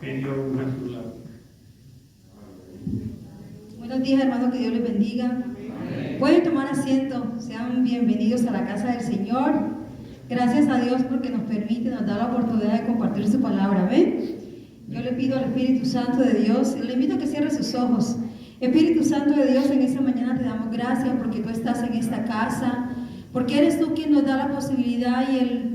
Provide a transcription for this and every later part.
que Dios use su lado. Buenos días, hermanos, que Dios les bendiga. Amén. Pueden tomar asiento, sean bienvenidos a la casa del Señor. Gracias a Dios porque nos permite, nos da la oportunidad de compartir su palabra. ¿Ven? Yo le pido al Espíritu Santo de Dios, le invito a que cierre sus ojos. Espíritu Santo de Dios, en esta mañana te damos gracias porque tú estás en esta casa, porque eres tú quien nos da la posibilidad y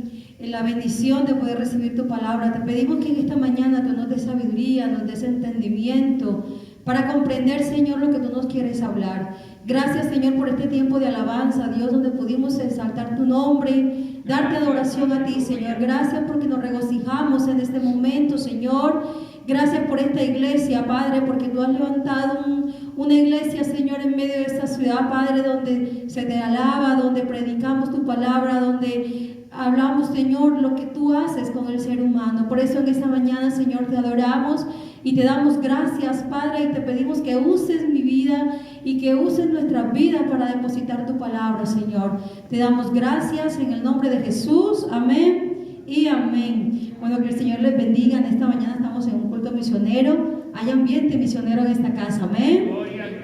la bendición de poder recibir tu palabra. Te pedimos que en esta mañana tú nos des sabiduría, nos des entendimiento para comprender, Señor, lo que tú nos quieres hablar. Gracias, Señor, por este tiempo de alabanza, Dios, donde pudimos exaltar tu nombre, darte adoración a ti, Señor. Gracias porque nos regocijamos en este momento, Señor. Gracias por esta iglesia, Padre, porque tú has levantado una iglesia, Señor, en medio de esta ciudad, Padre, donde se te alaba, donde predicamos tu palabra, donde hablamos, Señor, lo que tú haces con el ser humano. Por eso en esta mañana, Señor, te adoramos y te damos gracias, Padre, y te pedimos que uses mi vida y que uses nuestras vidas para depositar tu palabra, Señor. Te damos gracias en el nombre de Jesús. Amén y amén. Bueno, que el Señor les bendiga. En esta mañana estamos en un culto misionero. Hay ambiente misionero en esta casa. Amén.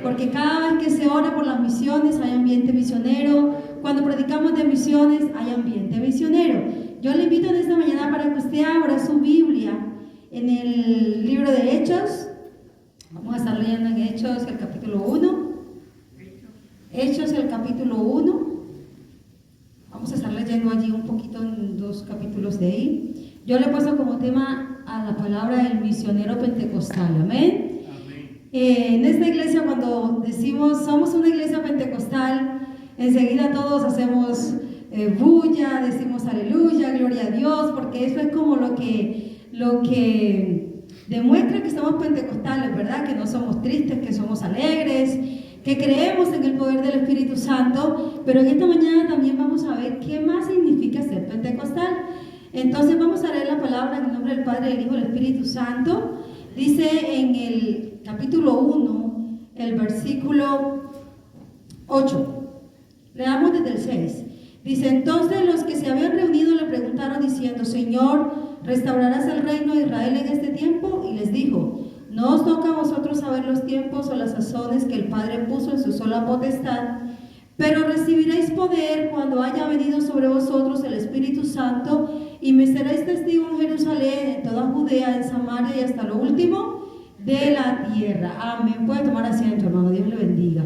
Porque cada vez que se ora por las misiones hay ambiente misionero. Cuando predicamos de misiones hay ambiente misionero. Yo le invito en esta mañana para que usted abra su Biblia en el libro de Hechos. Vamos a estar leyendo en Hechos el capítulo 1. Hechos el capítulo 1. Vamos a estar leyendo allí un poquito en 2 capítulos de ahí. Yo le he puesto como tema a la palabra el misionero pentecostal. Amén. En esta iglesia, cuando decimos somos una iglesia pentecostal, enseguida todos hacemos bulla, decimos aleluya, gloria a Dios, porque eso es como lo que demuestra que somos pentecostales, ¿verdad? Que no somos tristes, que somos alegres, que creemos en el poder del Espíritu Santo. Pero en esta mañana también vamos a ver qué más significa ser pentecostal. Entonces vamos a leer la palabra en el nombre del Padre, del Hijo y del Espíritu Santo. Dice en el capítulo 1, el versículo 8. Leamos desde el 6. Dice: entonces los que se habían reunido le preguntaron diciendo: Señor, ¿restaurarás el reino de Israel en este tiempo? Y les dijo: no os toca a vosotros saber los tiempos o las sazones que el Padre puso en su sola potestad, pero recibiréis poder cuando haya venido sobre vosotros el Espíritu Santo, y me seréis testigo en Jerusalén, en toda Judea, en Samaria y hasta lo último de la tierra. Amén. Puede tomar asiento, hermano. Dios le bendiga.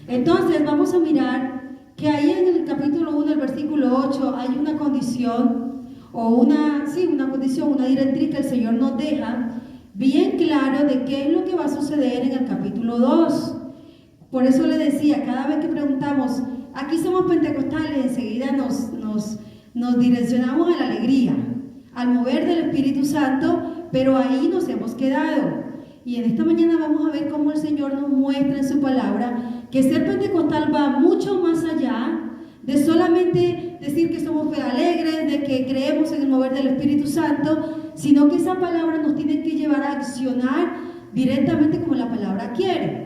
Entonces vamos a mirar que ahí en el capítulo 1, el versículo 8, hay una condición, o una condición, una directriz que el Señor nos deja bien claro de qué es lo que va a suceder en el capítulo 2. Por eso le decía, cada vez que preguntamos, aquí somos pentecostales, enseguida nos direccionamos a la alegría, al mover del Espíritu Santo, pero ahí nos hemos quedado. Y en esta mañana vamos a ver cómo el Señor nos muestra en su palabra que ser pentecostal va mucho más allá de solamente decir que somos alegres, de que creemos en el mover del Espíritu Santo, sino que esa palabra nos tiene que llevar a accionar directamente como la palabra quiere.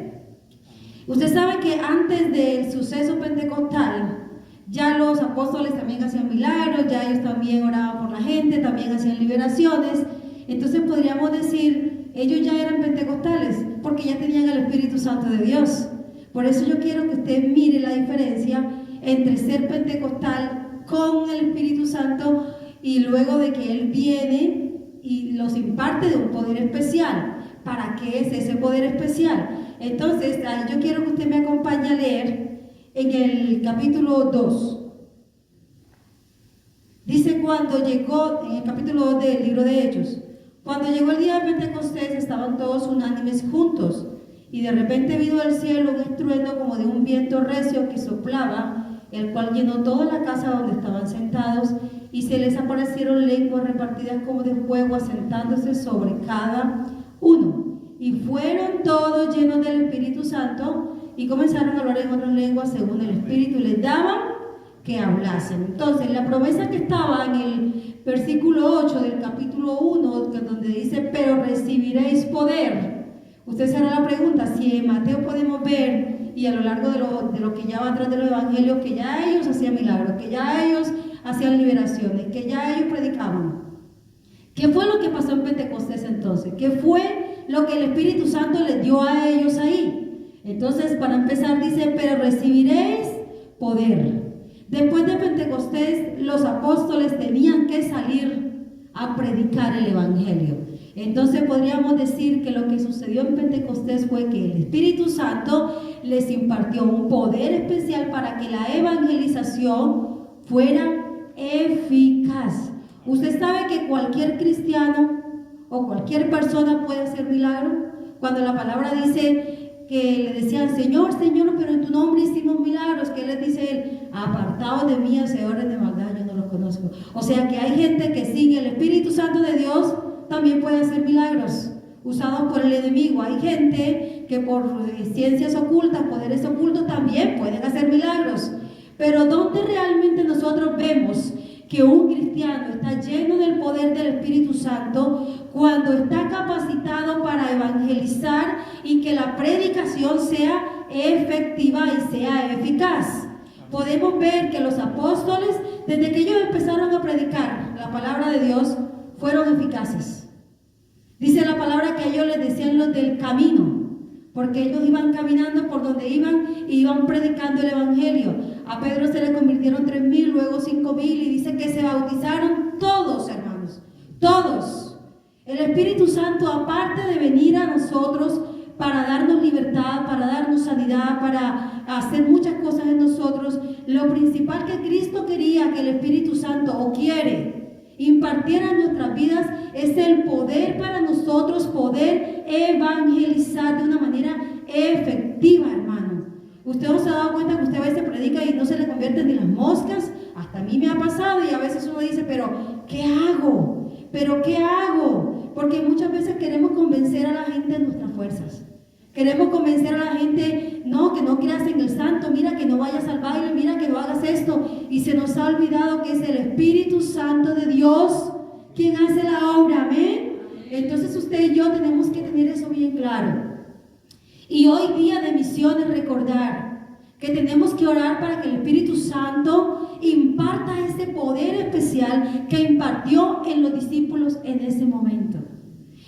Usted sabe que antes del suceso pentecostal, ya los apóstoles también hacían milagros, ya ellos también oraban por la gente, también hacían liberaciones. Entonces podríamos decir, ellos ya eran pentecostales, porque ya tenían el Espíritu Santo de Dios. Por eso yo quiero que usted mire la diferencia entre ser pentecostal con el Espíritu Santo y luego de que Él viene y los imparte de un poder especial. ¿Para qué es ese poder especial? Entonces, yo quiero que usted me acompañe a leer en el capítulo 2. Dice, cuando llegó, en el capítulo 2 del libro de Hechos, cuando llegó el día de Pentecostés, estaban todos unánimes juntos, y de repente vino del cielo un estruendo como de un viento recio que soplaba, el cual llenó toda la casa donde estaban sentados, y se les aparecieron lenguas repartidas como de fuego, asentándose sobre cada uno. Y fueron todos llenos del Espíritu Santo, y comenzaron a hablar en otras lenguas según el Espíritu les daba que hablasen. Entonces, la promesa que estaba en el versículo 8 del capítulo 1, donde dice, pero recibiréis poder. Usted se hará la pregunta, si en Mateo podemos ver, y a lo largo de lo que ya va atrás de los evangelios, que ya ellos hacían milagros, que ya ellos hacían liberaciones, que ya ellos predicaban. ¿Qué fue lo que pasó en Pentecostés entonces? entonces? ¿Qué fue lo que el Espíritu Santo les dio a ellos ahí? Entonces, para empezar, dice, pero recibiréis poder. Después de Pentecostés, los apóstoles tenían que salir a predicar el Evangelio. Entonces podríamos decir que lo que sucedió en Pentecostés fue que el Espíritu Santo les impartió un poder especial para que la evangelización fuera eficaz. Usted sabe que cualquier cristiano o cualquier persona puede hacer milagro. Cuando la palabra dice que le decían, Señor, Señor, pero en tu nombre hicimos milagros, ¿qué les dice él? Apartados de mí, hacedores de maldad, yo no los conozco. O sea que hay gente que sin el Espíritu Santo de Dios también puede hacer milagros usados por el enemigo. Hay gente que por ciencias ocultas, poderes ocultos, también pueden hacer milagros. Pero ¿dónde realmente nosotros vemos que un cristiano está lleno del poder del Espíritu Santo? Cuando está capacitado para evangelizar y que la predicación sea efectiva y sea eficaz. Podemos ver que los apóstoles, desde que ellos empezaron a predicar la palabra de Dios, fueron eficaces. Dice la palabra que a ellos les decían los del camino, porque ellos iban caminando por donde iban y iban predicando el Evangelio. A Pedro se le convirtieron 3,000, luego 5,000, y dice que se bautizaron todos, hermanos, todos. El Espíritu Santo, aparte de venir a nosotros para darnos libertad, para darnos sanidad, para hacer muchas cosas en nosotros, lo principal que Cristo quería que el Espíritu Santo, o quiere, impartiera en nuestras vidas, es el poder para nosotros poder evangelizar de una manera efectiva, hermano. Usted no se ha dado cuenta que usted a veces predica y no se le convierten ni las moscas. Hasta a mí me ha pasado, y a veces uno dice, pero ¿qué hago? ¿Pero qué hago? Porque muchas veces queremos convencer a la gente de nuestras fuerzas. Queremos convencer a la gente, no, que no creas en el santo, mira que no vayas al baile, mira que no hagas esto. Y se nos ha olvidado que es el Espíritu Santo de Dios quien hace la obra, amén. Entonces usted y yo tenemos que tener eso bien claro. Y hoy día de misiones, recordar que tenemos que orar para que el Espíritu Santo imparta ese poder especial que impartió en los discípulos en ese momento.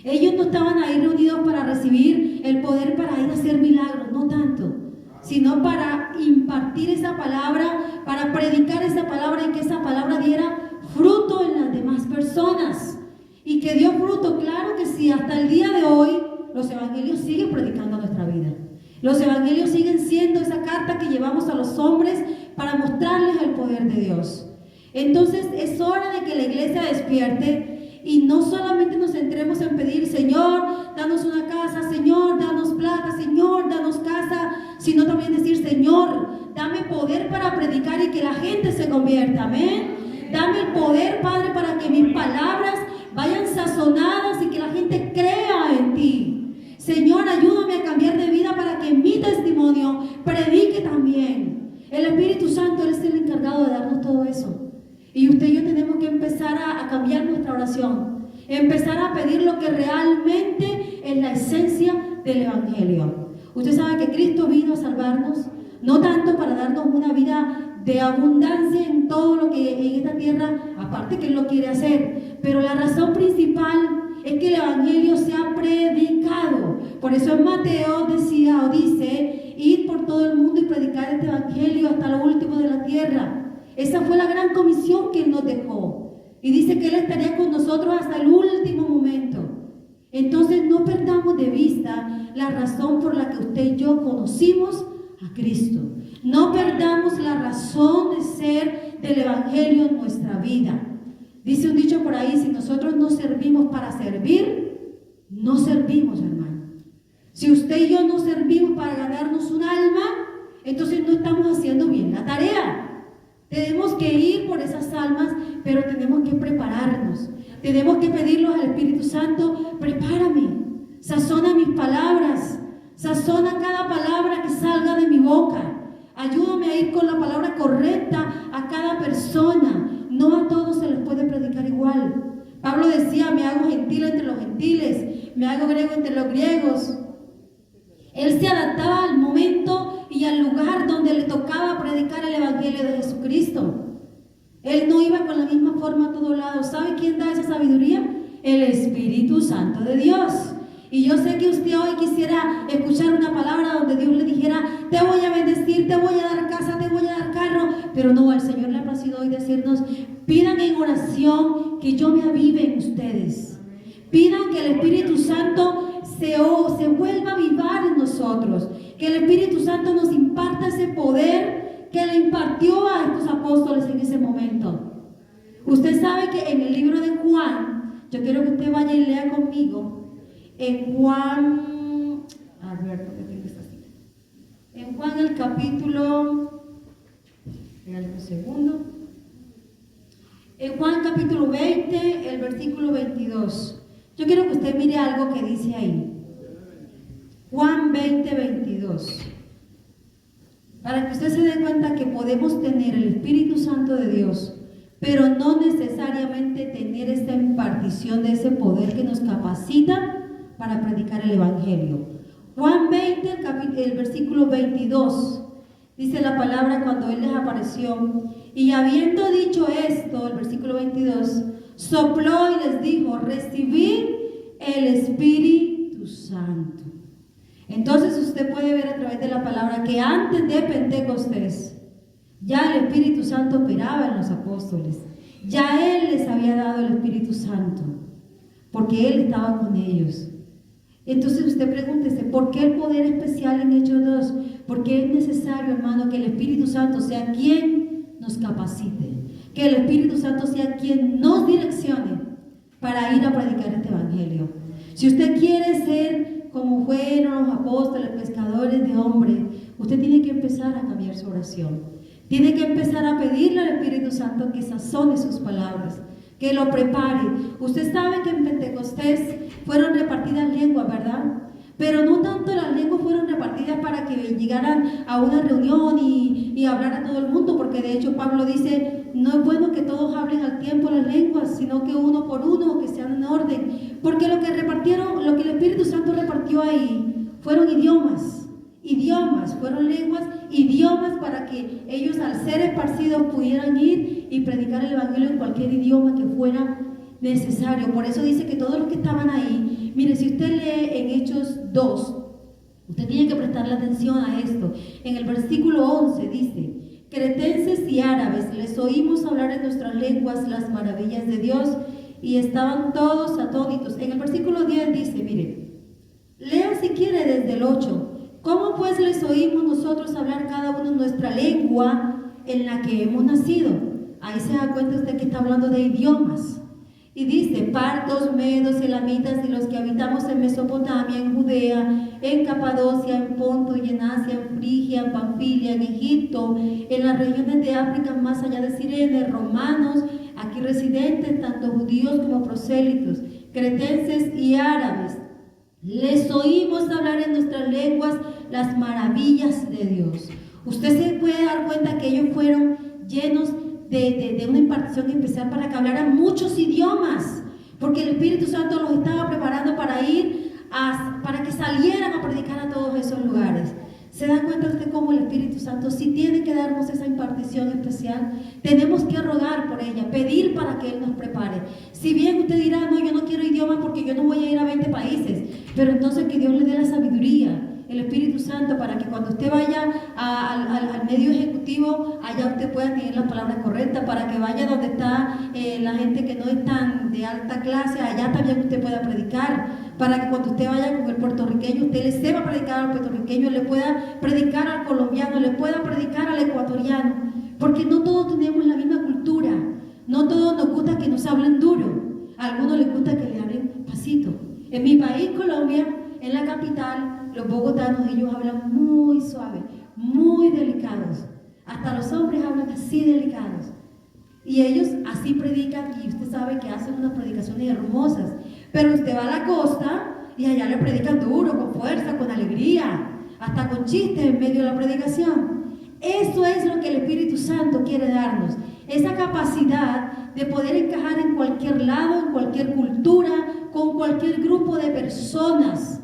Ellos no estaban ahí reunidos para recibir el poder para ir a hacer milagros, no tanto, sino para impartir esa palabra, para predicar esa palabra y que esa palabra diera fruto en las demás personas. Y que dio fruto, claro que sí, hasta el día de hoy los evangelios siguen predicando nuestra vida. Los evangelios siguen siendo esa carta que llevamos a los hombres para mostrarles el poder de Dios. Entonces es hora de que la iglesia despierte y no solamente nos centremos en pedir, Señor, danos una casa, Señor, danos plata, Señor, danos casa, sino también decir, Señor, dame poder para predicar y que la gente se convierta, amén. Dame el poder, Padre, para que mis palabras vayan sazonadas y que la gente crea en ti. Señor, ayúdame a cambiar de vida para que mi testimonio predique también. El Espíritu Santo es el encargado de darnos todo eso. Y usted y yo tenemos que empezar a cambiar nuestra oración, empezar a pedir lo que realmente es la esencia del Evangelio. Usted sabe que Cristo vino a salvarnos, no tanto para darnos una vida de abundancia en todo lo que en esta tierra, aparte que Él lo quiere hacer, pero la razón principal es que el Evangelio sea predicado. Por eso en Mateo decía o dice, id por todo el mundo y predicar este Evangelio hasta lo último de la tierra. Esa fue la gran comisión que Él nos dejó. Y dice que Él estaría con nosotros hasta el último momento. Entonces no perdamos de vista la razón por la que usted y yo conocimos a Cristo. No perdamos la razón de ser del Evangelio en nuestra vida. Dice un dicho por ahí, si nosotros no servimos para servir, no servimos, hermano. Si usted y yo no servimos para ganarnos un alma, entonces no estamos haciendo bien la tarea. Tenemos que ir por esas almas, pero tenemos que prepararnos. Tenemos que pedirle al Espíritu Santo, prepárame, sazona mis palabras, sazona cada palabra que salga de mi boca. Ayúdame a ir con la palabra correcta a cada persona. No a todos se les puede predicar igual. Pablo decía, me hago gentil entre los gentiles, me hago griego entre los griegos. Él se adaptaba al momento y al lugar donde le tocaba predicar el Evangelio de Jesucristo. Él no iba con la misma forma a todos lados. ¿Sabe quién da esa sabiduría? el Espíritu Santo de Dios. Y yo sé que usted hoy quisiera escuchar una palabra donde Dios le dijera: te voy a bendecir, te voy a dar casa, te voy a dar carro. Pero no, al Señor le ha placido hoy decirnos: pidan en oración que yo me avive en ustedes. Pidan que el Espíritu Santo se vuelva a avivar en nosotros. Que el Espíritu Santo nos imparta ese poder que le impartió a estos apóstoles en ese momento. Usted sabe que en el libro de Juan, yo quiero que usted vaya y lea conmigo. En Juan, a ver, ¿por qué tengo esta cita? En Juan el capítulo, espérate un segundo. En Juan capítulo 20, el versículo 22. Yo quiero que usted mire algo que dice ahí. Juan 20, 22. Para que usted se dé cuenta que podemos tener el Espíritu Santo de Dios, pero no necesariamente tener esta impartición de ese poder que nos capacita para predicar el Evangelio. Juan 20, el versículo 22, dice la palabra cuando Él les apareció: y habiendo dicho esto, el versículo 22, sopló y les dijo: recibid el Espíritu Santo. Entonces usted puede ver a través de la palabra que antes de Pentecostés ya el Espíritu Santo operaba en los apóstoles. Ya Él les había dado el Espíritu Santo, porque Él estaba con ellos. Entonces usted pregúntese: ¿por qué el poder especial en Hechos 2? Porque es necesario, hermano, que el Espíritu Santo sea quien nos capacite, que el Espíritu Santo sea quien nos direccione para ir a predicar este Evangelio. Si usted quiere ser como fueron los apóstoles, pescadores de hombres, usted tiene que empezar a cambiar su oración. Tiene que empezar a pedirle al Espíritu Santo que sazone sus palabras, que lo prepare. Usted sabe que en Pentecostés fueron repartidas lenguas, ¿verdad? Pero no tanto las lenguas fueron repartidas para que llegaran a una reunión y hablar a todo el mundo, porque de hecho Pablo dice: no es bueno que todos hablen al tiempo las lenguas, sino que uno por uno, que sean en orden. Porque lo que el Espíritu Santo repartió ahí fueron idiomas, fueron lenguas, idiomas, para que ellos, al ser esparcidos, pudieran ir y predicar el Evangelio en cualquier idioma que fuera necesario. Por eso dice que todos los que estaban ahí, mire, si usted lee en Hechos 2, usted tiene que prestarle atención a esto. En el versículo 11 dice: cretenses y árabes, les oímos hablar en nuestras lenguas las maravillas de Dios, y estaban todos atónitos. En el versículo 10 dice, mire, lea si quiere desde el 8. ¿Cómo pues les oímos nosotros hablar cada uno en nuestra lengua en la que hemos nacido? Ahí se da cuenta usted que está hablando de idiomas. Y dice: partos, medos, elamitas y los que habitamos en Mesopotamia, en Judea, en Capadocia, en Ponto y en Asia, en Frigia, en Panfilia, en Egipto, en las regiones de África más allá de Cirene, romanos, aquí residentes, tanto judíos como prosélitos, cretenses y árabes, les oímos hablar en nuestras lenguas las maravillas de Dios. Usted se puede dar cuenta que ellos fueron llenos de una impartición especial para que hablaran muchos idiomas, porque el Espíritu Santo los estaba preparando para para que salieran a predicar a todos esos lugares. ¿Se da cuenta usted cómo el Espíritu Santo sí tiene que darnos esa impartición especial? Tenemos que rogar por ella, pedir para que Él nos prepare. Si bien usted dirá: no, yo no quiero idiomas porque yo no voy a ir a 20 países, pero entonces que Dios le dé la sabiduría, el Espíritu Santo, para que cuando usted vaya al medio ejecutivo, allá usted pueda tener las palabras correctas, para que vaya donde está la gente que no es tan de alta clase, allá también usted pueda predicar, para que cuando usted vaya con el puertorriqueño, usted le sepa predicar al puertorriqueño, le pueda predicar al colombiano, le pueda predicar al ecuatoriano, porque no todos tenemos la misma cultura, no todos nos gusta que nos hablen duro, a algunos les gusta que le hablen pasito. En mi país, Colombia, en la capital, los bogotanos, ellos hablan muy suave, muy delicados. Hasta los hombres hablan así delicados. Y ellos así predican, y usted sabe que hacen unas predicaciones hermosas. Pero usted va a la costa y allá le predican duro, con fuerza, con alegría, hasta con chistes en medio de la predicación. Eso es lo que el Espíritu Santo quiere darnos, esa capacidad de poder encajar en cualquier lado, en cualquier cultura, con cualquier grupo de personas,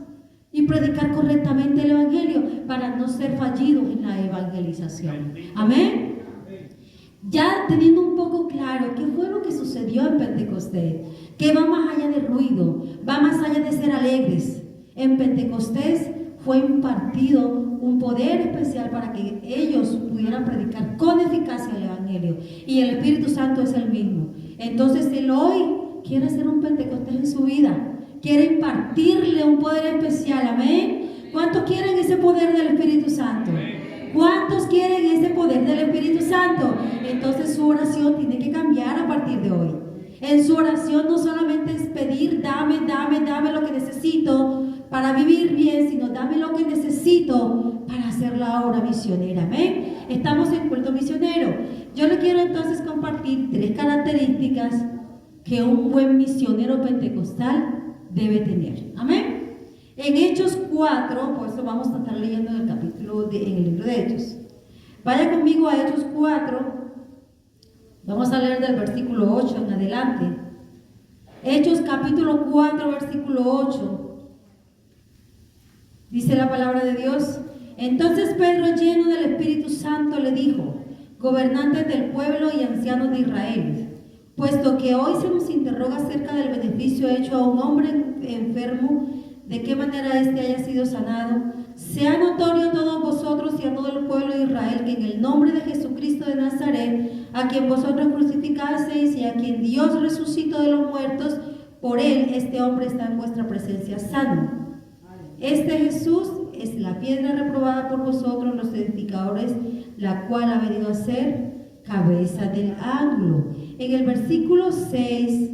y predicar correctamente el Evangelio para no ser fallidos en la evangelización. Amén. Ya teniendo un poco claro qué fue lo que sucedió en Pentecostés, que va más allá del ruido, va más allá de ser alegres. En Pentecostés fue impartido un poder especial para que ellos pudieran predicar con eficacia el Evangelio. Y el Espíritu Santo es el mismo. Entonces Él hoy quiere hacer un Pentecostés en su vida. Quiere impartirle un poder especial. Amén. ¿Cuántos quieren ese poder del Espíritu Santo? ¿Cuántos quieren ese poder del Espíritu Santo? Entonces su oración tiene que cambiar a partir de hoy. En su oración no solamente es pedir, dame lo que necesito para vivir bien, sino dame lo que necesito para hacer la obra misionera. Amén. Estamos en culto misionero. Yo le quiero entonces compartir 3 características que un buen misionero pentecostal debe tener. Amén. En Hechos 4, por eso vamos a estar leyendo en el libro de Hechos. Vaya conmigo a Hechos 4. Vamos a leer del versículo 8 en adelante. Hechos capítulo 4, versículo 8. Dice la palabra de Dios. Entonces Pedro, lleno del Espíritu Santo, le dijo: gobernantes del pueblo y ancianos de Israel, puesto que hoy se nos interroga acerca del beneficio hecho a un hombre enfermo, de qué manera éste haya sido sanado, sea notorio a todos vosotros y a todo el pueblo de Israel que en el nombre de Jesucristo de Nazaret, a quien vosotros crucificasteis y a quien Dios resucitó de los muertos, por él este hombre está en vuestra presencia sano. Este Jesús es la piedra reprobada por vosotros los edificadores, la cual ha venido a ser cabeza del ángulo. En el versículo 6,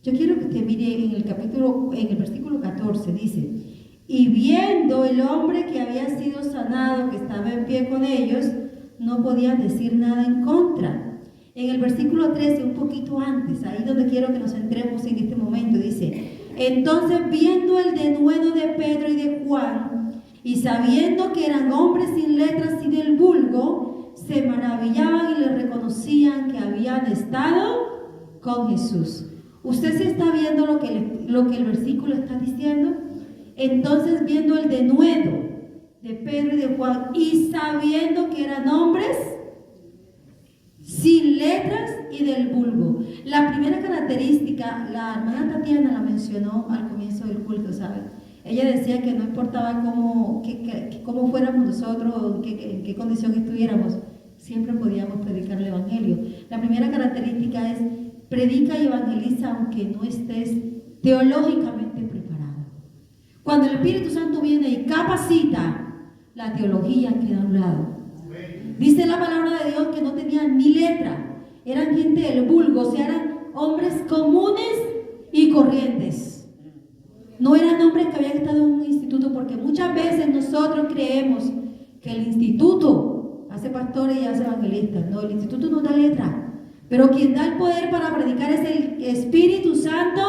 yo quiero que usted mire en el versículo 14, dice: y viendo el hombre que había sido sanado, que estaba en pie con ellos, no podían decir nada en contra. En el versículo 13, un poquito antes, ahí donde quiero que nos centremos en este momento, dice: entonces viendo el denuedo de Pedro y de Juan, y sabiendo que eran hombres sin letras y del vulgo, se maravillaban y le reconocían que habían estado con Jesús. ¿Usted sí está viendo lo que el versículo está diciendo? Entonces viendo el denuedo de Pedro y de Juan, y sabiendo que eran hombres sin letras y del vulgo. La primera característica, la hermana Tatiana la mencionó al comienzo del culto, ¿saben? Ella decía que no importaba cómo fuéramos nosotros o en qué condición estuviéramos, siempre podíamos predicar el Evangelio. La primera característica es: predica y evangeliza aunque no estés teológicamente preparado. Cuando el Espíritu Santo viene y capacita, la teología queda a un lado. Dice la palabra de Dios que no tenían ni letra, eran gente del vulgo, o sea, eran hombres comunes y corrientes. No eran hombres que habían estado en un instituto, porque muchas veces nosotros creemos que el instituto hace pastores y hace evangelistas. No, el instituto no da letra, pero quien da el poder para predicar es el Espíritu Santo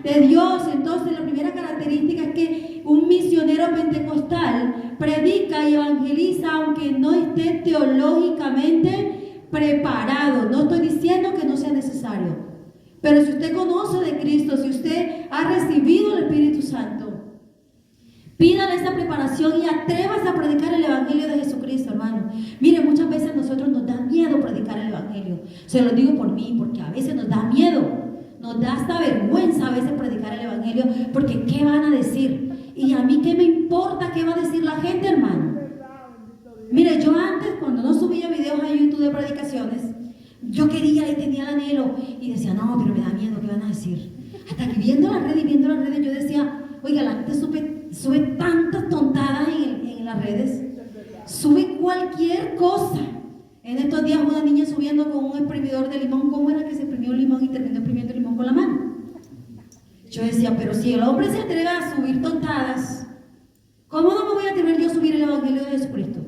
de Dios. Entonces la primera característica es que un misionero pentecostal predica y evangeliza aunque no esté teológicamente preparado. No estoy diciendo que no sea necesario, pero si usted conoce de Cristo, si usted ha recibido el Espíritu Santo, pídale esa preparación y atrévase a predicar el Evangelio de Jesucristo, hermano. Mire, muchas veces a nosotros nos da miedo predicar el Evangelio. Se lo digo por mí, porque a veces nos da miedo. Nos da hasta vergüenza a veces predicar el Evangelio, porque ¿qué van a decir? Y a mí, ¿qué me importa qué va a decir la gente, hermano? Mire, yo antes, cuando no subía videos a YouTube de predicaciones, yo quería y tenía el anhelo, y decía: no, pero me da miedo, ¿qué van a decir? Hasta que viendo las redes, yo decía: oiga, la gente sube tantas tontadas en las redes, sube cualquier cosa. En estos días una niña subiendo con un exprimidor de limón. ¿Cómo era que se exprimió un limón y terminó exprimiendo el limón con la mano? Yo decía: pero si el hombre se atreve a subir tontadas, ¿cómo no me voy a atrever yo a subir el Evangelio de Jesucristo?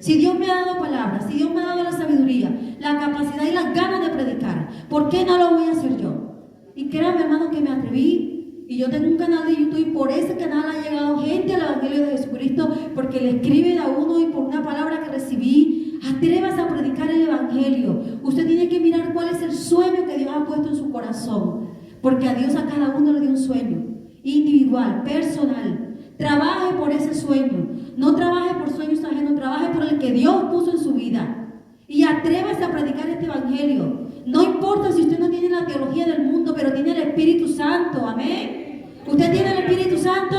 Si Dios me ha dado palabras, si Dios me ha dado la sabiduría, la capacidad y las ganas de predicar, ¿por qué no lo voy a hacer yo? Y créanme, hermano, que me atreví. Y yo tengo un canal de YouTube, y por ese canal ha llegado gente al Evangelio de Jesucristo, porque le escriben a uno y por una palabra que recibí. Atrévase a predicar el Evangelio. Usted tiene que mirar cuál es el sueño que Dios ha puesto en su corazón, porque a Dios a cada uno le dio un sueño individual, personal. Trabaje por ese sueño, no trabaje por sueños ajenos, trabaje por el que Dios puso en su vida, y atrévase a predicar este Evangelio. No importa si usted no tiene la teología del mundo, pero tiene el Espíritu Santo, amén. ¿Usted tiene el Espíritu Santo?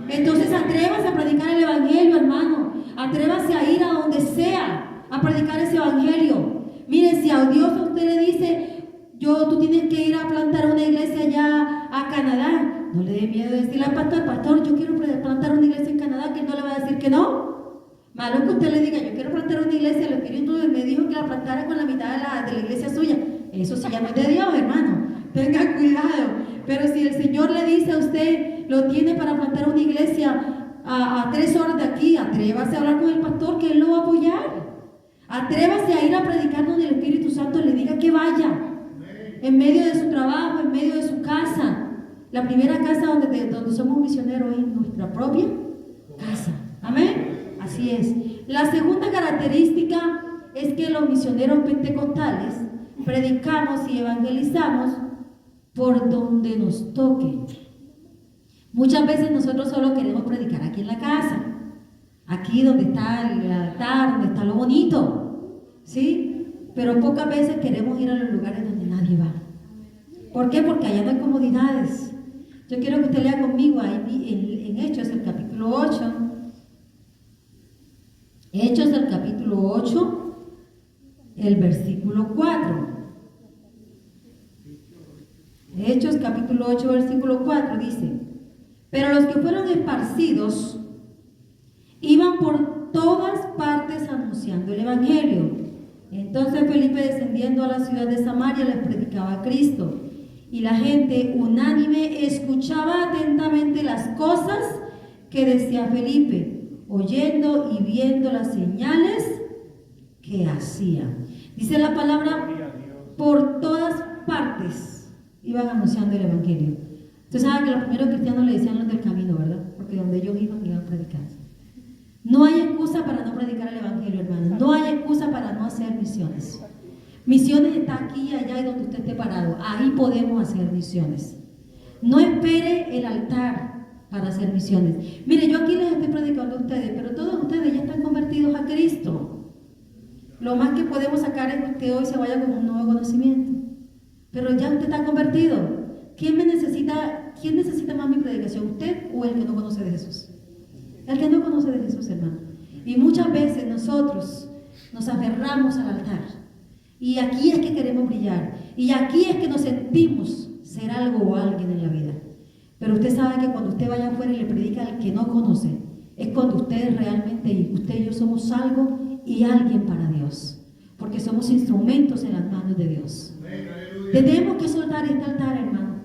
Entonces atrévase a predicar el Evangelio, hermano. Atrévase a ir a donde sea a predicar ese Evangelio. Mire, si a Dios a usted le dice, tú tienes que ir a plantar una iglesia allá a Canadá, no le dé miedo de decirle al pastor, yo quiero plantar una iglesia en Canadá, que él no le va a decir que no. Malo que usted le diga, yo quiero plantar una iglesia, el Espíritu me dijo que la plantara con la mitad de la iglesia suya. Eso sí ya no es de Dios, hermano. Tenga cuidado. Pero si el Señor le dice a usted, lo tiene para plantar una iglesia a 3 horas de aquí, atrévase a hablar con el pastor, que él lo va a apoyar. Atrévase a ir a predicar donde el Espíritu Santo le diga que vaya. En medio de su trabajo, en medio de su casa. La primera casa donde somos misioneros es nuestra propia casa. Amén. Así es. La segunda característica es que los misioneros pentecostales predicamos y evangelizamos por donde nos toque. Muchas veces nosotros solo queremos predicar aquí en la casa, aquí donde está el altar, donde está lo bonito, ¿sí? Pero pocas veces queremos ir a los lugares donde nadie va. ¿Por qué? Porque allá no hay comodidades. Yo quiero que usted lea conmigo ahí en Hechos, el capítulo 8. Hechos, el capítulo 8, el versículo 4. Hechos, capítulo 8, versículo 4 dice: pero los que fueron esparcidos iban por todas partes anunciando el Evangelio. Entonces Felipe, descendiendo a la ciudad de Samaria, les predicaba a Cristo. Y la gente unánime escuchaba atentamente las cosas que decía Felipe, oyendo y viendo las señales que hacía. Dice la palabra, por todas partes iban anunciando el Evangelio. Usted sabe que los primeros cristianos le decían los del camino, ¿verdad? Porque donde ellos iban a predicar. No hay excusa para no predicar el Evangelio, hermano. No hay excusa para no hacer misiones. Misiones está aquí, allá y donde usted esté parado. Ahí podemos hacer misiones. No espere el altar para hacer misiones. Mire, yo aquí les estoy predicando a ustedes, pero todos ustedes ya están convertidos a Cristo. Lo más que podemos sacar es que usted hoy se vaya con un nuevo conocimiento. Pero ya usted está convertido. ¿Quién necesita más mi predicación? ¿Usted o el que no conoce de Jesús? El que no conoce de Jesús, hermano. Y muchas veces nosotros nos aferramos al altar. Y aquí es que queremos brillar. Y aquí es que nos sentimos ser algo o alguien en la vida. Pero usted sabe que cuando usted vaya afuera y le predica al que no conoce, es cuando ustedes realmente, usted y yo somos algo y alguien para Dios. Porque somos instrumentos en las manos de Dios. Tenemos que soltar este altar, hermano.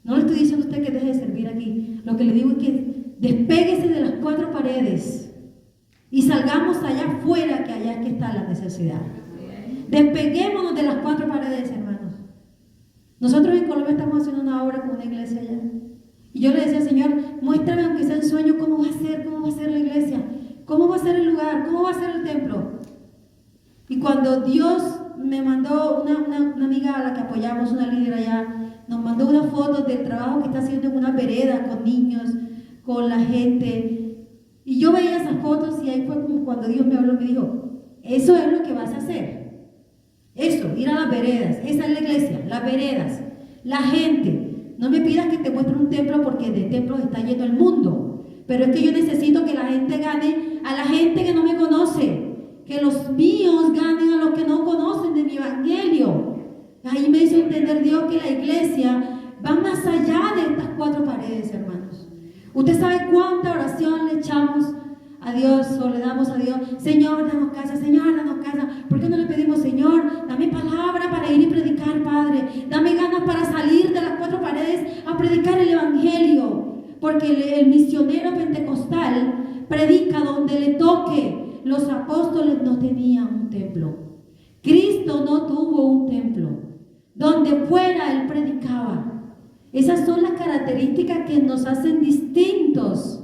No le estoy diciendo a usted que deje de servir aquí. Lo que le digo es que despéguese de las 4 paredes y salgamos allá afuera, que allá es que está la necesidad. Despeguémonos de las 4 paredes, hermanos. Nosotros en Colombia estamos haciendo una obra con una iglesia allá. Y yo le decía, Señor, muéstrame aunque sea en sueño cómo va a ser la iglesia, cómo va a ser el lugar, cómo va a ser el templo. Y cuando Dios me mandó una amiga a la que apoyamos, una líder allá, nos mandó unas fotos del trabajo que está haciendo en una vereda con niños, con la gente. Y yo veía esas fotos y ahí fue como cuando Dios me habló y me dijo, eso es lo que vas a hacer. Eso, ir a las veredas, esa es la iglesia, las veredas, la gente. No me pidas que te muestre un templo porque de templos está lleno el mundo. Pero es que yo necesito que la gente gane a la gente que no me conoce. Que los míos ganen a los que no conocen de mi evangelio. Ahí me hizo entender Dios que la iglesia va más allá de estas 4 paredes, hermanos. Usted sabe cuánta oración le echamos a Dios o le damos a Dios. Señor, danos casa, Señor, danos casa. ¿Por qué no le pedimos, Señor, dame palabra para ir y predicar, Padre? Dame ganas para salir de las 4 paredes a predicar el evangelio. Porque el misionero pentecostal predica donde le toque. Los apóstoles no tenían un templo. Cristo no tuvo un templo. Donde fuera Él predicaba. Esas son las características que nos hacen distintos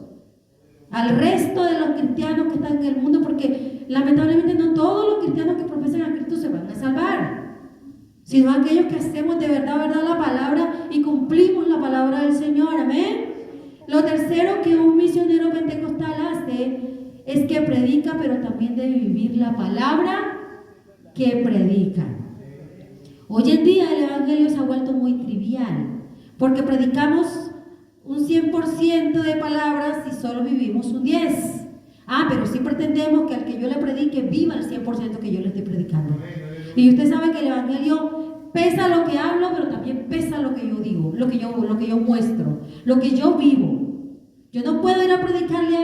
al resto de los cristianos que están en el mundo, porque lamentablemente no todos los cristianos que profesan a Cristo se van a salvar, sino aquellos que hacemos de verdad la palabra y cumplimos la palabra del Señor. Amén. Lo tercero que un misionero pentecostal hace es que predica, pero también debe vivir la palabra que predica. Hoy en día el Evangelio se ha vuelto muy trivial, porque predicamos un 100% de palabras y solo vivimos un 10%. Pero sí pretendemos que al que yo le predique viva el 100% que yo le estoy predicando. Y usted sabe que el Evangelio pesa lo que hablo, pero también pesa lo que yo digo, lo que yo muestro, lo que yo vivo. Yo no puedo ir a predicarle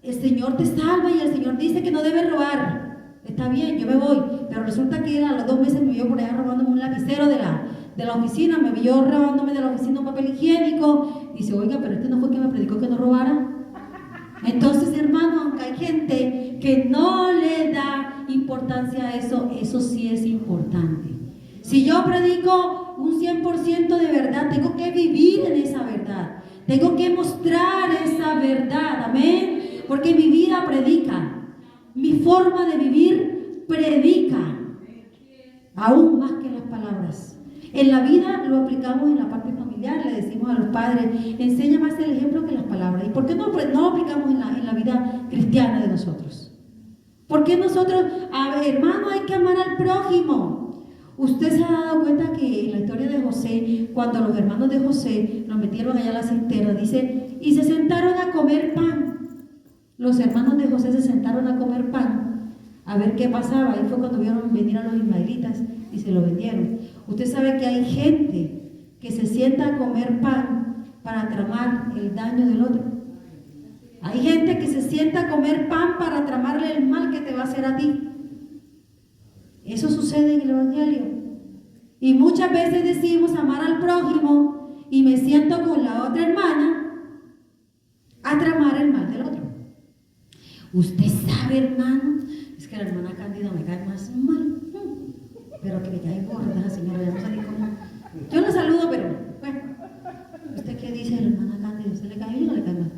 el Señor te salva y el Señor dice que no debe robar. Está bien, yo me voy, pero resulta que a los 2 meses me vio por allá robándome un lapicero de la oficina, me vio robándome de la oficina un papel higiénico. Dice, oiga, pero este no fue que me predicó que no robara. Entonces, hermano, aunque hay gente que no le da importancia a eso, eso sí es importante. Si yo predico un 100% de verdad, tengo que vivir en esa verdad. Tengo que mostrar esa verdad, amén. Porque mi vida predica. Mi forma de vivir predica. Aún más que las palabras. En la vida lo aplicamos en la parte familiar, le decimos a los padres, enseña más el ejemplo que las palabras. ¿Y por qué no aplicamos en la vida cristiana de nosotros? ¿Por qué nosotros, hermano, hay que amar al prójimo? Usted se ha dado cuenta que en la historia de José, cuando los hermanos de José lo metieron allá a la cisterna, dice, y se sentaron a comer pan. Los hermanos de José se sentaron a comer pan, a ver qué pasaba. Ahí fue cuando vieron venir a los ismaelitas y se lo vendieron. Usted sabe que hay gente que se sienta a comer pan para tramar el daño del otro. Hay gente que se sienta a comer pan para tramarle el mal que te va a hacer a ti. Eso sucede en el Evangelio. Y muchas veces decimos amar al prójimo y me siento con la otra hermana a tramar el mal del otro. Usted sabe, hermano, es que la hermana Cándida me cae más mal, pero que me cae gorda, señora, ya no salí como... Yo la saludo, pero bueno, ¿usted qué dice de la hermana Cándida? ¿Usted le cae bien o le cae mal?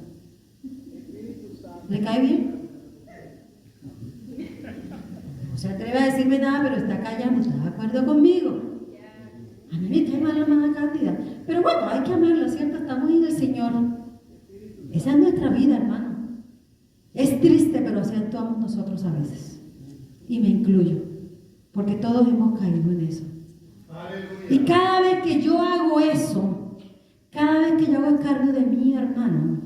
¿Le cae bien? No se atreve a decirme nada, pero está callando, está de acuerdo conmigo. A mí me cae mal la hermana Cándida, pero bueno, hay que amarla, ¿cierto? Estamos en el Señor. Esa es nuestra vida, hermano. Es triste, pero así actuamos nosotros a veces. Y me incluyo, porque todos hemos caído en eso. Aleluya. Y cada vez que yo hago eso, cada vez que yo hago cargo de mi hermano,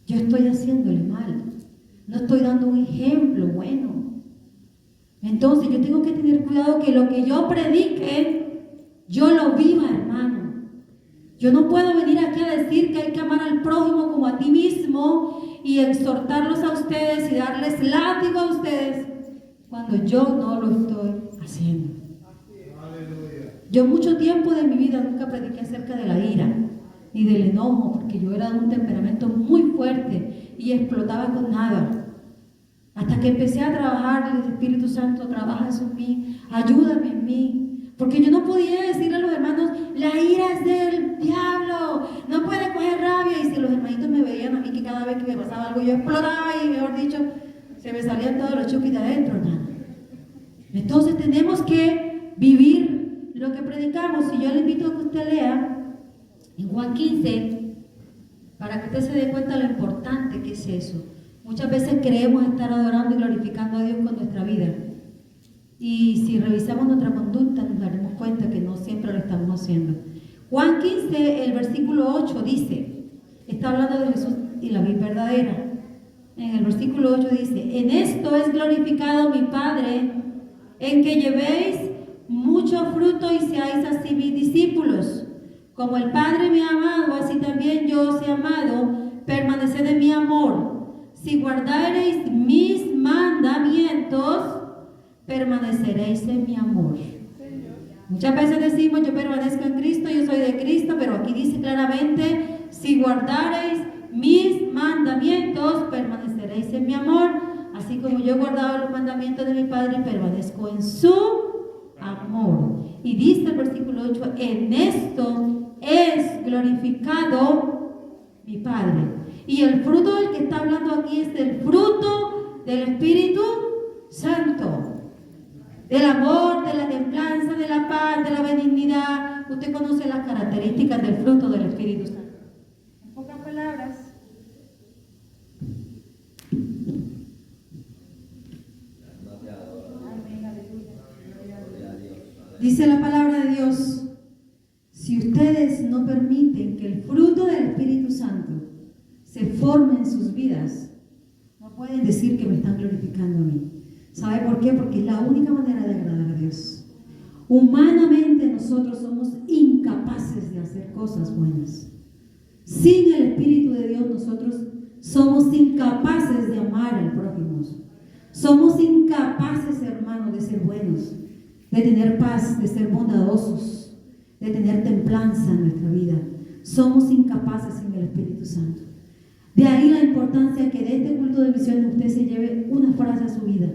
yo estoy haciéndole mal. No estoy dando un ejemplo bueno. Entonces yo tengo que tener cuidado que lo que yo predique, yo lo viva, hermano. Yo no puedo venir aquí a decir que hay que amar al prójimo como a ti mismo y exhortarlos a ustedes y darles látigo a ustedes cuando yo no lo estoy haciendo. Yo mucho tiempo de mi vida nunca prediqué acerca de la ira ni del enojo, porque yo era de un temperamento muy fuerte y explotaba con nada. Hasta que empecé a trabajar, el Espíritu Santo trabaja en mí, ayúdame en mí. Porque yo no podía decirle a los hermanos, la ira es del diablo, no puede coger rabia. Y si los hermanitos me veían a mí que cada vez que me pasaba algo yo explotaba y mejor dicho, se me salían todos los chuquis de adentro, hermano. Entonces tenemos que vivir lo que predicamos. Y yo le invito a que usted lea en Juan 15, para que usted se dé cuenta de lo importante que es eso. Muchas veces creemos estar adorando y glorificando a Dios con nuestra vida. Y si revisamos nuestra conducta, nos daremos cuenta que no siempre lo estamos haciendo. Juan 15, el versículo 8 dice, está hablando de Jesús y la vida verdadera. En el versículo 8 dice, en esto es glorificado mi Padre, en que llevéis mucho fruto y seáis así mis discípulos. Como el Padre me ha amado, así también yo os he amado, permaneced en mi amor. Si guardareis mis mandamientos, permaneceréis en mi amor. Muchas veces decimos, yo permanezco en Cristo, yo soy de Cristo, pero aquí dice claramente, si guardareis mis mandamientos, permaneceréis en mi amor, así como yo he guardado los mandamientos de mi Padre, permanezco en su amor. Y dice el versículo 8, en esto es glorificado mi Padre. Y el fruto del que está hablando aquí es el fruto del Espíritu Santo. Del amor, de la templanza, de la paz, de la benignidad. Usted conoce las características del fruto del Espíritu Santo. En pocas palabras. Amén, aleluya. Dice la palabra de Dios, si ustedes no permiten que el fruto del Espíritu Santo se forme en sus vidas, no pueden decir que me están glorificando a mí. ¿Sabe por qué? Porque es la única manera de agradar a Dios. Humanamente nosotros somos incapaces de hacer cosas buenas. Sin el Espíritu de Dios nosotros somos incapaces de amar al prójimo. Somos incapaces, hermanos, de ser buenos, de tener paz, de ser bondadosos, de tener templanza en nuestra vida. Somos incapaces sin el Espíritu Santo. De ahí la importancia que de este culto de misiones usted se lleve una frase a su vida,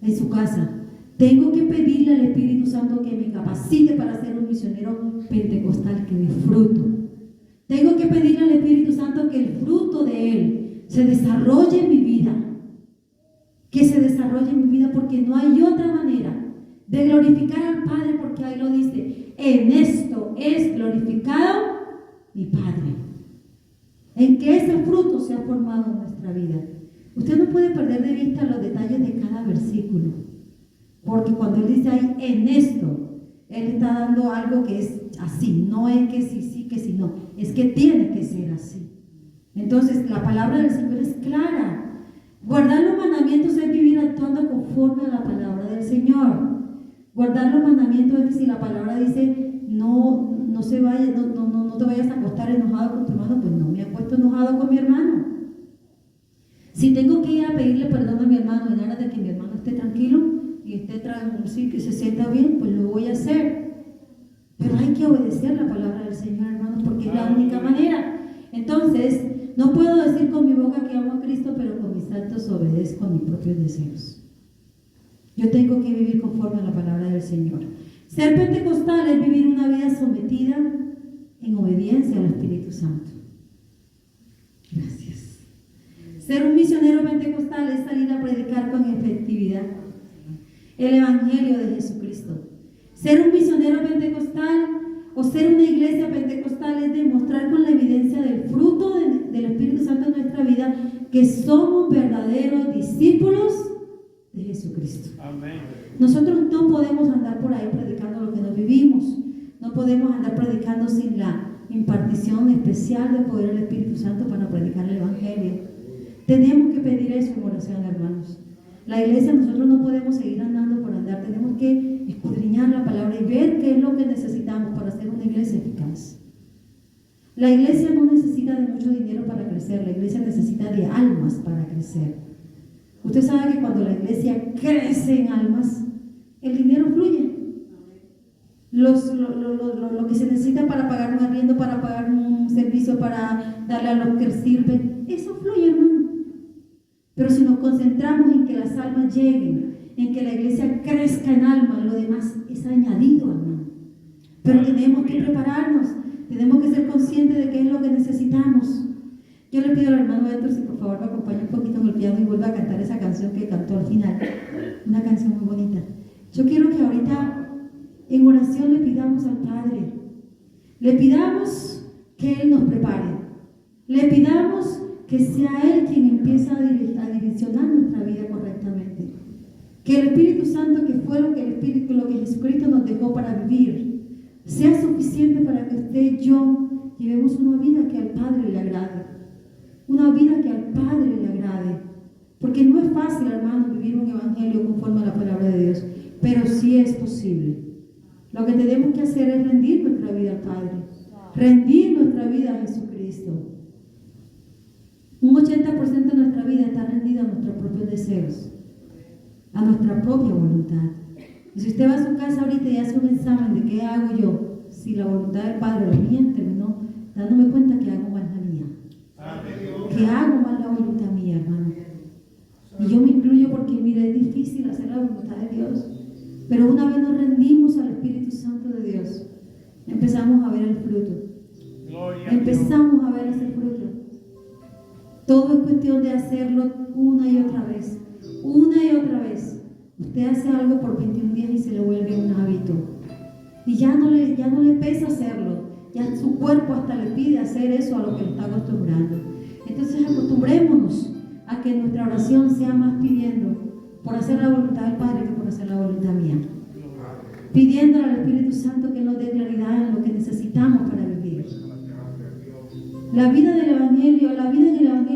en su casa. Tengo que pedirle al Espíritu Santo que me capacite para ser un misionero pentecostal que dé fruto. Tengo que pedirle al Espíritu Santo que el fruto de Él se desarrolle en mi vida. Que se desarrolle en mi vida, porque no hay otra manera de glorificar al Padre, porque ahí lo dice: en esto es glorificado mi Padre. En que ese fruto se ha formado en nuestra vida. Usted no puede perder de vista los detalles de cada versículo, porque cuando Él dice ahí, en esto, Él está dando algo que es así, no es que sí, que sí, no, es que tiene que ser así. Entonces la palabra del Señor es clara. Guardar los mandamientos es vivir actuando conforme a la palabra del Señor. Guardar los mandamientos es que si la palabra dice no te vayas a acostar enojado con tu hermano, pues no me acuesto enojado con mi hermano. Si tengo que ir a pedirle perdón a mi hermano en aras de que mi hermano esté tranquilo y esté que se sienta bien, pues lo voy a hacer. Pero hay que obedecer la palabra del Señor, hermanos, porque es la única manera. Entonces, no puedo decir con mi boca que amo a Cristo, pero con mis actos obedezco a mis propios deseos. Yo tengo que vivir conforme a la palabra del Señor. Ser pentecostal es vivir una vida sometida en obediencia al Espíritu Santo. Gracias. Ser un misionero pentecostal es salir a predicar con efectividad el Evangelio de Jesucristo. Ser un misionero pentecostal o ser una iglesia pentecostal es demostrar con la evidencia del fruto del Espíritu Santo en nuestra vida que somos verdaderos discípulos de Jesucristo. Amén. Nosotros no podemos andar por ahí predicando lo que no vivimos. No podemos andar predicando sin la impartición especial del poder del Espíritu Santo para predicar el Evangelio. Tenemos que pedir eso en oración, hermanos. La iglesia, nosotros no podemos seguir andando por andar. Tenemos que escudriñar la palabra y ver qué es lo que necesitamos para ser una iglesia eficaz. La iglesia no necesita de mucho dinero para crecer. La iglesia necesita de almas para crecer. Usted sabe que cuando la iglesia crece en almas, el dinero fluye. Lo que se necesita para pagar un arriendo, para pagar un servicio, para darle a los que sirven, eso fluye, hermano. Pero si nos concentramos en que las almas lleguen, en que la iglesia crezca en alma, lo demás es añadido, hermano. Pero tenemos que prepararnos, tenemos que ser conscientes de qué es lo que necesitamos. Yo le pido al hermano Héctor si por favor me acompañe un poquito en el piano y vuelva a cantar esa canción que cantó al final, una canción muy bonita. Yo quiero que ahorita en oración le pidamos al Padre, le pidamos que Él nos prepare, le pidamos que sea Él quien empieza a direccionar nuestra vida correctamente. Que el Espíritu Santo, que fue lo que Jesucristo nos dejó para vivir, sea suficiente para que usted y yo llevemos una vida que al Padre le agrade. Una vida que al Padre le agrade. Porque no es fácil, hermano, vivir un evangelio conforme a la palabra de Dios, pero sí es posible. Lo que tenemos que hacer es rendir nuestra vida al Padre, rendir nuestra vida a Jesucristo. Un 80% de nuestra vida está rendida a nuestros propios deseos, a nuestra propia voluntad. Y si usted va a su casa ahorita y hace un examen de qué hago yo, si la voluntad del Padre o la mía, terminó dándome cuenta que hago mal la mía. Que hago mal la voluntad mía, hermano. Y yo me incluyo porque, mire, es difícil hacer la voluntad de Dios. Pero una vez nos rendimos al Espíritu Santo de Dios, empezamos a ver el fruto. Empezamos a ver ese fruto. Todo es cuestión de hacerlo una y otra vez. Una y otra vez. Usted hace algo por 21 días y se le vuelve un hábito. Y ya no le pesa hacerlo. Ya su cuerpo hasta le pide hacer eso a lo que le está acostumbrando. Entonces acostumbrémonos a que nuestra oración sea más pidiendo por hacer la voluntad del Padre que por hacer la voluntad mía. pidiéndole al Espíritu Santo que nos dé claridad en lo que necesitamos para vivir. La vida en el Evangelio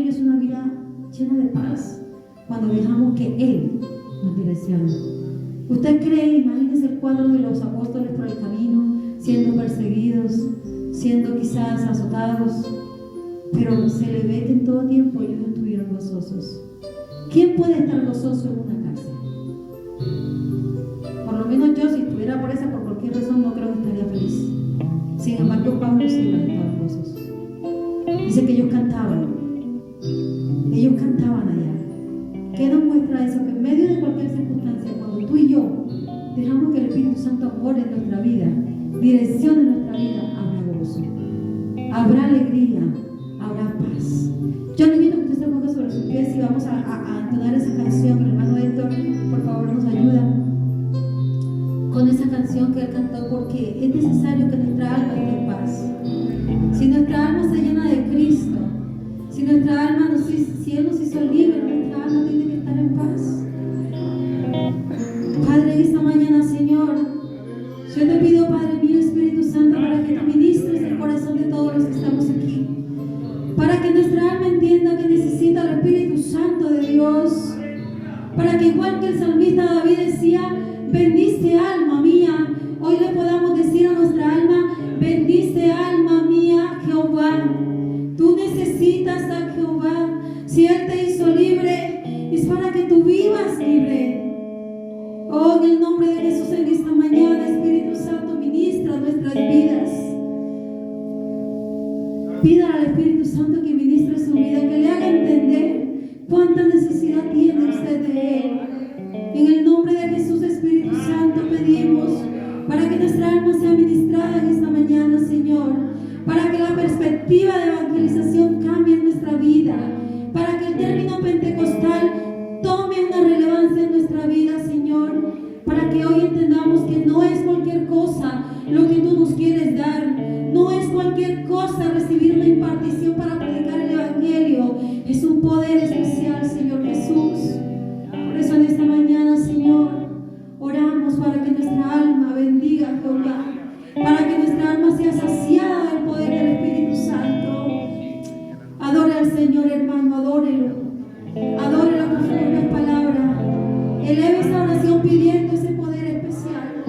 es una vida llena de paz cuando dejamos que Él nos direccione. ¿Usted cree? Imagínese el cuadro de los apóstoles por el camino, siendo perseguidos, siendo quizás azotados, pero se le ve que en todo tiempo ellos estuvieron gozosos. ¿Quién puede estar gozoso en una cárcel? Por lo menos yo, si estuviera presa por cualquier razón, no creo que estaría feliz. Sin embargo, Pablo y Silas estaban gozosos. Dice que ellos cantaban allá. ¿Qué nos muestra eso? Que en medio de cualquier circunstancia, cuando tú y yo dejamos que el Espíritu Santo more en nuestra vida, direccione nuestra vida, habrá gozo, habrá alegría, habrá paz. Yo le invito a que usted se ponga sobre sus pies y vamos a entonar esa canción. El hermano Héctor, por favor, nos ayuda con esa canción que él cantó, porque es necesario que nuestra alma esté en paz. Si nuestra alma se llena de Cristo, si nuestra alma, si Él nos hizo libre, nuestra alma tiene que estar en paz. Padre, esta mañana, Señor, yo te pido, Padre mío, Espíritu Santo, para que tú ministres el corazón de todos los que estamos aquí, para que nuestra alma entienda que necesita el Espíritu Santo de Dios, para que igual que el salmista David decía, bendice alma mía, hoy le podamos decir a nuestra alma, bendice alma mía Jehová. Tú necesitas a Jehová. Si Él te hizo libre, es para que tú vivas libre. Oh, en el nombre de Jesús, en esta mañana, Espíritu Santo, ministra nuestras vidas. Pida al Espíritu Santo que ministre su vida, que le haga entender cuánta necesidad tiene usted de Él. En el nombre de Jesús, Espíritu Santo, pedimos para que nuestra alma sea ministrada en esta mañana, Señor, para que la perspectiva de evangelización cambie en nuestra vida, para que el término pentecostal tome una relevancia en nuestra vida, Señor, para que hoy entendamos que no es cualquier cosa lo que tú nos quieres dar, no es cualquier cosa recibir una impartición para predicar el Evangelio, es un poder especial, Señor Jesús. Por eso en esta mañana, Señor, oramos para que nuestra alma bendiga a Jehová, para que nuestra alma sea saciada del poder del Espíritu Santo. Adore al Señor, hermano, adórelo con sus propias palabras. Eleve esa oración pidiendo ese poder especial.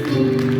Cristo.